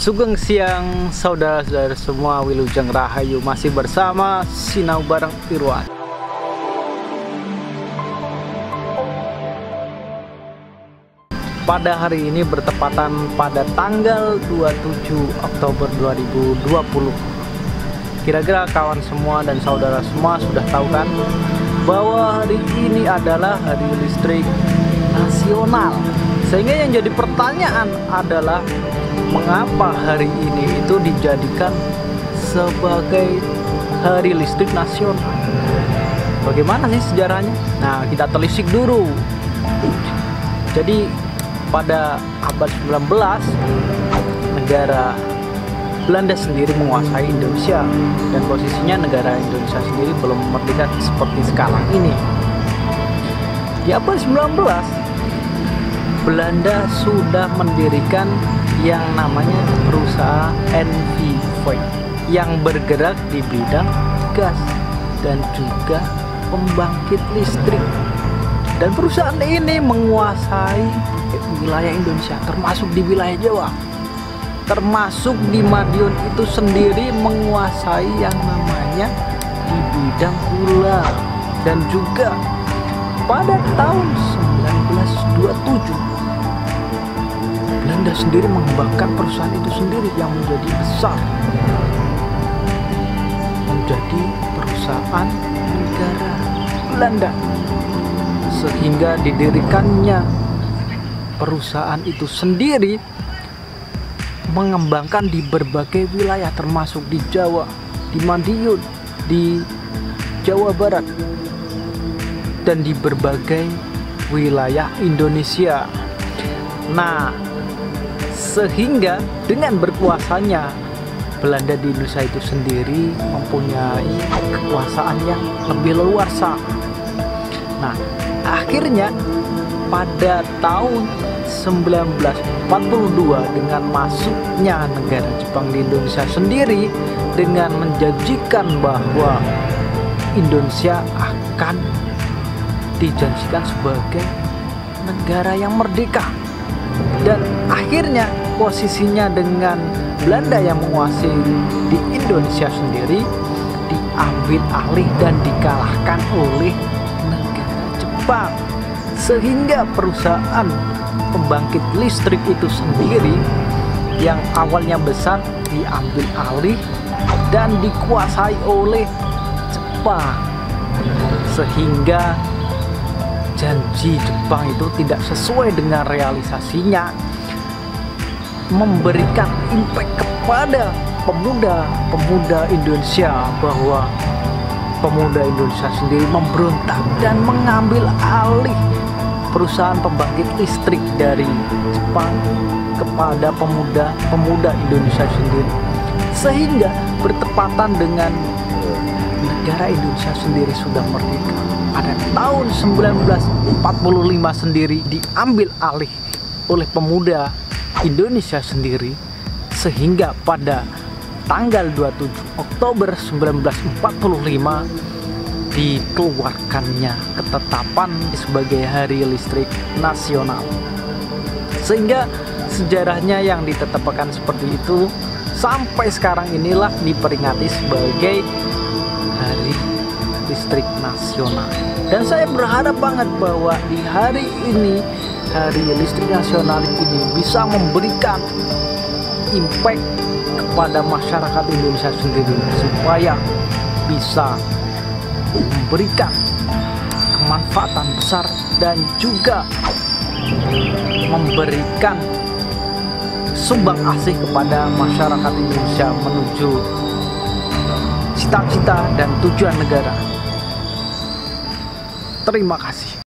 Sugeng siang saudara-saudara semua, Wilujeng Rahayu masih bersama Sinau Bareng Irwan. Pada hari ini bertepatan pada tanggal 27 Oktober 2020. Kira-kira kawan semua dan saudara semua sudah tahu kan bahwa hari ini adalah Hari Listrik Nasional. Sehingga yang jadi pertanyaan adalah mengapa hari ini itu dijadikan sebagai Hari Listrik Nasional? Bagaimana sih sejarahnya? Nah, kita telisik dulu. Jadi pada abad 19 negara Belanda sendiri menguasai Indonesia, dan posisinya negara Indonesia sendiri belum merdeka seperti sekarang ini. Di abad 19 Belanda sudah mendirikan yang namanya perusahaan NV Voith yang bergerak di bidang gas dan juga pembangkit listrik. Dan perusahaan ini menguasai wilayah Indonesia, termasuk di wilayah Jawa. Termasuk di Madiun itu sendiri menguasai yang namanya di bidang gula. Dan juga pada tahun 1927 Belanda sendiri mengembangkan perusahaan itu sendiri yang menjadi besar, menjadi perusahaan negara Belanda, sehingga didirikannya perusahaan itu sendiri mengembangkan di berbagai wilayah, termasuk di Jawa, di Madiun, di Jawa Barat, dan di berbagai wilayah Indonesia. Nah, sehingga dengan berkuasanya Belanda di Indonesia itu sendiri mempunyai kekuasaan yang lebih leluasa. Nah, akhirnya pada tahun 1942 dengan masuknya negara Jepang di Indonesia sendiri, dengan menjanjikan bahwa Indonesia akan dijanjikan sebagai negara yang merdeka. Dan akhirnya posisinya dengan Belanda yang menguasai di Indonesia sendiri diambil alih dan dikalahkan oleh negara Jepang, sehingga perusahaan pembangkit listrik itu sendiri yang awalnya besar diambil alih dan dikuasai oleh Jepang, sehingga janji Jepang itu tidak sesuai dengan realisasinya, memberikan impact kepada pemuda Indonesia, bahwa pemuda Indonesia sendiri memberontak dan mengambil alih perusahaan pembangkit listrik dari Jepang kepada pemuda Indonesia sendiri, sehingga bertepatan dengan negara Indonesia sendiri sudah merdeka. Pada tahun 1945 sendiri diambil alih oleh pemuda Indonesia sendiri, sehingga pada tanggal 27 Oktober 1945 dikeluarkannya ketetapan sebagai Hari Listrik Nasional. Sehingga sejarahnya yang ditetapkan seperti itu sampai sekarang inilah diperingati sebagai Hari Listrik Nasional. Dan saya berharap banget bahwa di hari ini, Hari Listrik Nasional ini bisa memberikan impact kepada masyarakat Indonesia sendiri, supaya bisa memberikan kemanfaatan besar dan juga memberikan sumbang asih kepada masyarakat Indonesia menuju cita-cita dan tujuan negara. Terima kasih.